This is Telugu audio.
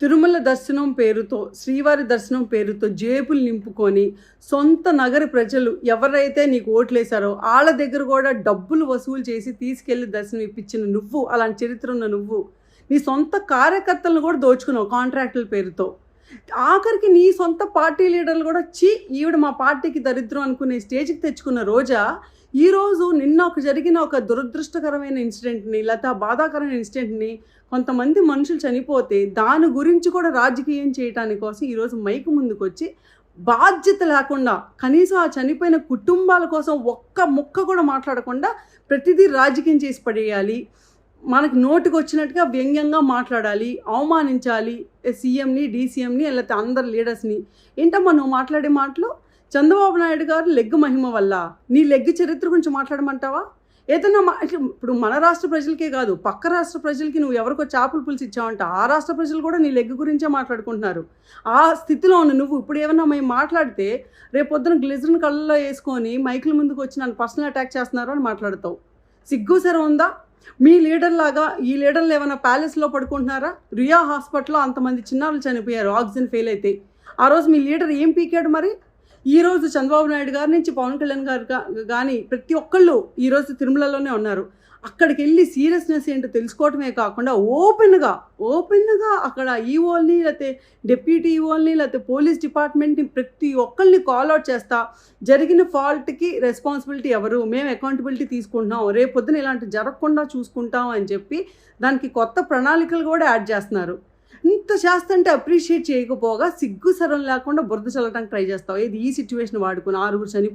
తిరుమల దర్శనం పేరుతో, శ్రీవారి దర్శనం పేరుతో జేబులు నింపుకొని, సొంత నగర ప్రజలు ఎవరైతే నీకు ఓట్లేశారో ఆళ్ళ దగ్గర కూడా డబ్బులు వసూలు చేసి తీసుకెళ్లి దర్శనం ఇప్పించిన నువ్వు, అలాంటి చరిత్ర ఉన్న నువ్వు, నీ సొంత కార్యకర్తలను కూడా దోచుకున్నావు కాంట్రాక్టుల పేరుతో. ఆఖరికి నీ సొంత పార్టీ లీడర్లు కూడా ఈవిడ మా పార్టీకి దరిద్రం అనుకునే స్టేజ్కి తెచ్చుకున్న రోజా ఈరోజు నిన్న జరిగిన ఒక దురదృష్టకరమైన ఇన్సిడెంట్ని, లేకపోతే బాధాకరమైన ఇన్సిడెంట్ని, కొంతమంది మనుషులు చనిపోతే దాని గురించి కూడా రాజకీయం చేయడానికి కోసం ఈరోజు మైకు ముందుకు వచ్చి బాధ్యత లేకుండా, కనీసం ఆ చనిపోయిన కుటుంబాల కోసం ఒక్క ముక్క కూడా మాట్లాడకుండా ప్రతిదీ రాజకీయం చేసి పడేయాలి, మనకు నోటికి వచ్చినట్టుగా వ్యంగ్యంగా మాట్లాడాలి, అవమానించాలి సీఎంని, డీసీఎంని, లేకపోతే అందరు లీడర్స్ని. ఏంటమ్మా నువ్వు మాట్లాడే మాటలు? చంద్రబాబు నాయుడు గారు లెగ్ మహిమ వల్ల నీ లెగ్ చరిత్ర గురించి మాట్లాడమంటావా? ఏదన్నా ఇప్పుడు మన రాష్ట్ర ప్రజలకే కాదు, పక్క రాష్ట్ర ప్రజలకి నువ్వు ఎవరికో చేపల పులుసు ఇచ్చావంట, ఆ రాష్ట్ర ప్రజలు కూడా నీ లెగ్ గురించే మాట్లాడుకుంటున్నారు. ఆ స్థితిలో ఉన్న నువ్వు ఇప్పుడు ఏమన్నా మేము మాట్లాడితే రేపొద్దున గ్లిజరిన్ కళ్ళలో వేసుకొని మైకుల ముందుకు వచ్చి నన్ను పర్సనల్ అటాక్ చేస్తున్నారు అని మాట్లాడతావు. సిగ్గుసరం ఉందా? మీ లీడర్ లాగా ఈ లీడర్లు ఏమైనా ప్యాలెస్లో పడుకుంటున్నారా? రియా హాస్పిటల్లో అంతమంది చిన్నారులు చనిపోయారు ఆక్సిజన్ ఫెయిల్ అయితే. ఆ రోజు మీ లీడర్ ఏం పీకాడు మరి? ఈరోజు చంద్రబాబు నాయుడు గారి నుంచి పవన్ కళ్యాణ్ గారు కానీ ప్రతి ఒక్కళ్ళు ఈరోజు తిరుమలలోనే ఉన్నారు. అక్కడికి వెళ్ళి సీరియస్నెస్ ఏంటో తెలుసుకోవటమే కాకుండా ఓపెన్గా అక్కడ ఈఓల్ని, లేకపోతే డిప్యూటీ ఈఓల్ని, లేకపోతే పోలీస్ డిపార్ట్మెంట్ని ప్రతి ఒక్కరిని కాల్అవుట్ చేస్తా, జరిగిన ఫాల్ట్కి రెస్పాన్సిబిలిటీ ఎవరు, మేము అకౌంటబిలిటీ తీసుకుంటున్నాం, రేపొద్దున ఇలాంటి జరగకుండా చూసుకుంటాం అని చెప్పి దానికి కొత్త ప్రణాళికలు కూడా యాడ్ చేస్తున్నారు. ఇంత చేస్తుంటే అప్రిషియేట్ చేయకపోగా సిగ్గు సరం లేకుండా బురద చల్లటానికి ట్రై చేస్తావు. ఇది ఈ సిచ్యువేషన్ వాడుకుని 6 చనిపోయి